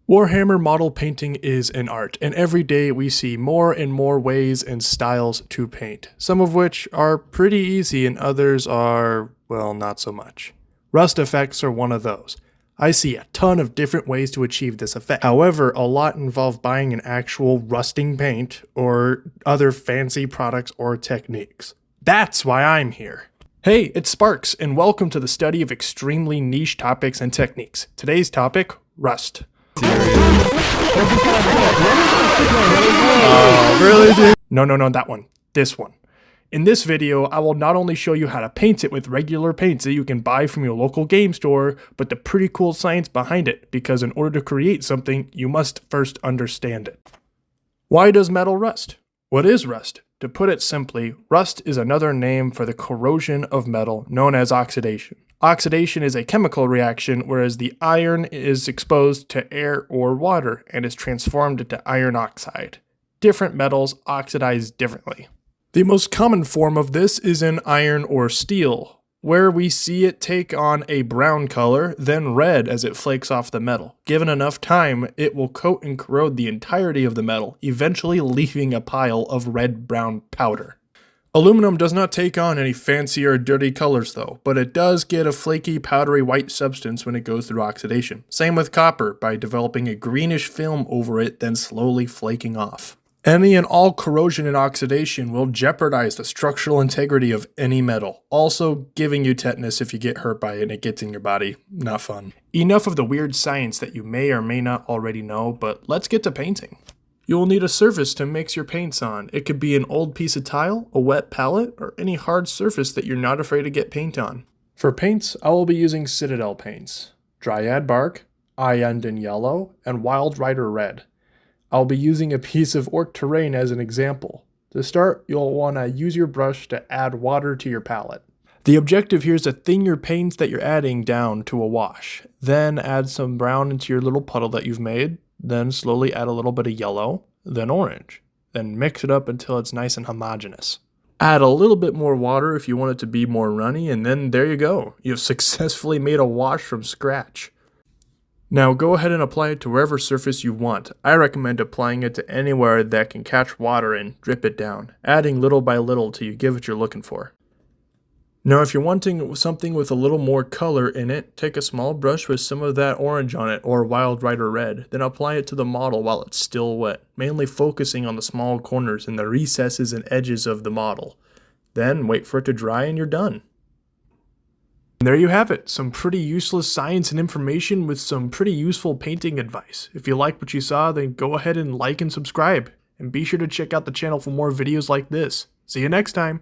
Warhammer model painting is an art, and every day we see more and more ways and styles to paint, some of which are pretty easy and others are, well, not so much. Rust effects are one of those. I see a ton of different ways to achieve this effect. However, a lot involve buying an actual rusting paint or other fancy products or techniques. That's why I'm here. Hey, it's Sparks, and welcome to the study of extremely niche topics and techniques. Today's topic, rust. Really, dude? No, that one. This one. In this video, I will not only show you how to paint it with regular paints that you can buy from your local game store, but the pretty cool science behind it, because in order to create something, you must first understand it. Why does metal rust? What is rust? To put it simply, rust is another name for the corrosion of metal known as oxidation. Oxidation is a chemical reaction, whereas the iron is exposed to air or water and is transformed into iron oxide. Different metals oxidize differently. The most common form of this is in iron or steel, where we see it take on a brown color, then red as it flakes off the metal. Given enough time, it will coat and corrode the entirety of the metal, eventually leaving a pile of red-brown powder. Aluminum does not take on any fancy or dirty colors though, but it does get a flaky, powdery white substance when it goes through oxidation. Same with copper, by developing a greenish film over it, then slowly flaking off. Any and all corrosion and oxidation will jeopardize the structural integrity of any metal, also giving you tetanus if you get hurt by it and it gets in your body. Not fun. Enough of the weird science that you may or may not already know, but let's get to painting. You will need a surface to mix your paints on. It could be an old piece of tile, a wet palette, or any hard surface that you're not afraid to get paint on. For paints, I will be using Citadel paints, Dryad Bark, Iyanden Yellow, and Wild Rider Red. I'll be using a piece of Orc terrain as an example. To start, you'll want to use your brush to add water to your palette. The objective here is to thin your paints that you're adding down to a wash. Then add some brown into your little puddle that you've made. Then slowly add a little bit of yellow, then orange. Then mix it up until it's nice and homogeneous. Add a little bit more water if you want it to be more runny, and then there you go. You've successfully made a wash from scratch. Now go ahead and apply it to wherever surface you want. I recommend applying it to anywhere that can catch water and drip it down, adding little by little till you get what you're looking for. Now if you're wanting something with a little more color in it, take a small brush with some of that orange on it or Wild Rider Red, then apply it to the model while it's still wet, mainly focusing on the small corners and the recesses and edges of the model. Then wait for it to dry and you're done. And there you have it, some pretty useless science and information with some pretty useful painting advice. If you liked what you saw, then go ahead and like and subscribe. And be sure to check out the channel for more videos like this. See you next time!